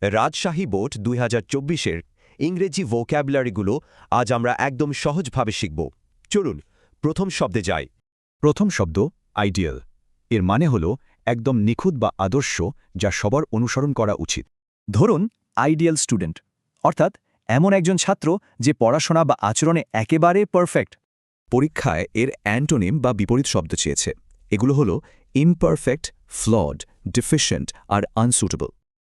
Rajshahi board ২০২৪-এর ইংরেজি ভোক্যাবুলারিগুলো আজ আমরা একদম সহজভাবে শিখব। চলুন প্রথম শব্দে যাই। প্রথম শব্দ আইডিয়াল। এর মানে হল একদম নিখুঁত বা আদর্শ, যা সবার অনুসরণ করা উচিত। ধরুন আইডিয়াল স্টুডেন্ট, অর্থাৎ এমন একজন ছাত্র যে পড়াশোনা বা আচরণে একেবারে পারফেক্ট। পরীক্ষায় এর অ্যান্টোনিম বা বিপরীত শব্দ চেয়েছে। এগুলো হল ইমপারফেক্ট, ফ্লড, ডিফিশিয়েন্ট আর আনসুটেবল।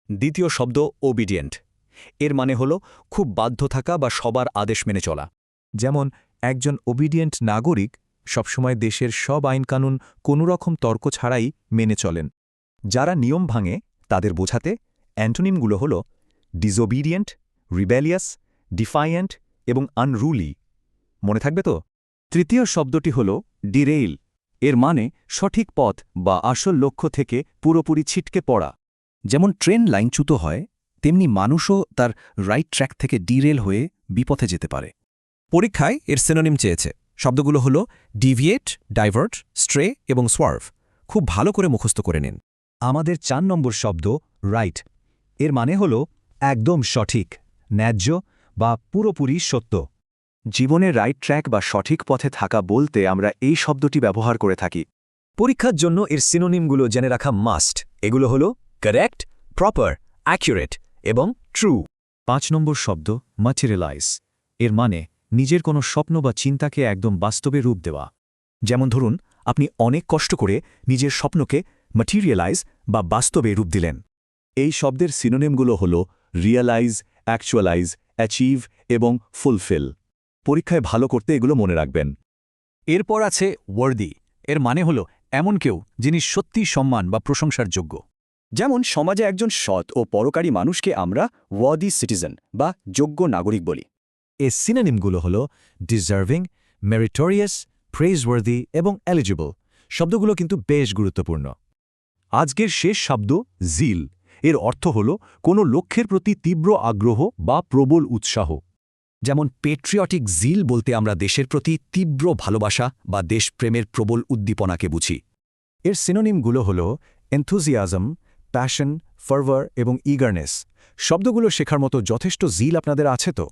দ্বিতীয় শব্দ ওবিডিয়েন্ট। এর মানে হল খুব বাধ্য থাকা বা সবার আদেশ মেনে চলা। যেমন একজন ওবিডিয়েন্ট নাগরিক সবসময় দেশের সব আইনকানুন কোনোরকম তর্ক ছাড়াই মেনে চলেন। যারা নিয়ম ভাঙে তাদের বোঝাতে অ্যান্টোনিমগুলো হল ডিসওবিডিয়েন্ট, রিবেলিয়াস, ডিফাইয়েন্ট এবং আনরুলি। মনে থাকবে তো? তৃতীয় শব্দটি হল ডিরেইল। এর মানে সঠিক পথ বা আসল লক্ষ্য থেকে পুরোপুরি ছিটকে পড়া। যেমন ট্রেন লাইনচ্যুত হয়, তেমনি মানুষও তার রাইট ট্র্যাক থেকে ডিরেল হয়ে বিপথে যেতে পারে। পরীক্ষায় এর সিনোনিম চেয়েছে। শব্দগুলো হল ডিভিয়েট, ডাইভার্ট, স্ট্রে এবং সোয়ার্ভ। খুব ভালো করে মুখস্থ করে নিন। আমাদের ৪ নম্বর শব্দ রাইট। এর মানে হল একদম সঠিক, ন্যায্য বা পুরোপুরি সত্য। জীবনে রাইট ট্র্যাক বা সঠিক পথে থাকা বলতে আমরা এই শব্দটি ব্যবহার করে থাকি। পরীক্ষার জন্য এর সিনোনিমগুলো জেনে রাখা মাস্ট। এগুলো হল কারেক্ট, প্রপার, অ্যাকুরেট এবং ট্রু। ৫ নম্বর শব্দ ম্যাটেরিয়ালাইজ। এর মানে নিজের কোনো স্বপ্ন বা চিন্তাকে একদম বাস্তবে রূপ দেওয়া। যেমন ধরুন, আপনি অনেক কষ্ট করে নিজের স্বপ্নকে ম্যাটেরিয়ালাইজ বা বাস্তবে রূপ দিলেন। এই শব্দের সিনোনিমগুলো হল রিয়ালাইজ, অ্যাকচুয়ালাইজ, অ্যাচিভ এবং ফুলফিল। পরীক্ষায় ভালো করতে এগুলো মনে রাখবেন। এরপর আছে ওয়ার্দি। এর মানে হল এমন কেউ যিনি সত্যি সম্মান বা প্রশংসার যোগ্য। যেমন সমাজে একজন সৎ ও পরোপকারী মানুষকে আমরা ওয়ার্দি সিটিজেন বা যোগ্য নাগরিক বলি। এর সিনোনিমগুলো হল ডিজার্ভিং, মেরিটোরিয়াস, প্রেইজওয়ার্দি এবং এলিজিবল। শব্দগুলো কিন্তু বেশ গুরুত্বপূর্ণ। আজকের শেষ শব্দ জিল। এর অর্থ হল কোনো লক্ষ্যের প্রতি তীব্র আগ্রহ বা প্রবল উৎসাহ। যেমন পেট্রিয়টিক জিল বলতে আমরা দেশের প্রতি তীব্র ভালোবাসা বা দেশপ্রেমের প্রবল উদ্দীপনাকে বুঝি। এর সিনোনিমগুলো হল এনথুজিয়াজম, প্যাশন, ফার্ভার এবং ইগারনেস। শব্দগুলো শেখার মতো যথেষ্ট জিল আপনাদের আছে তো?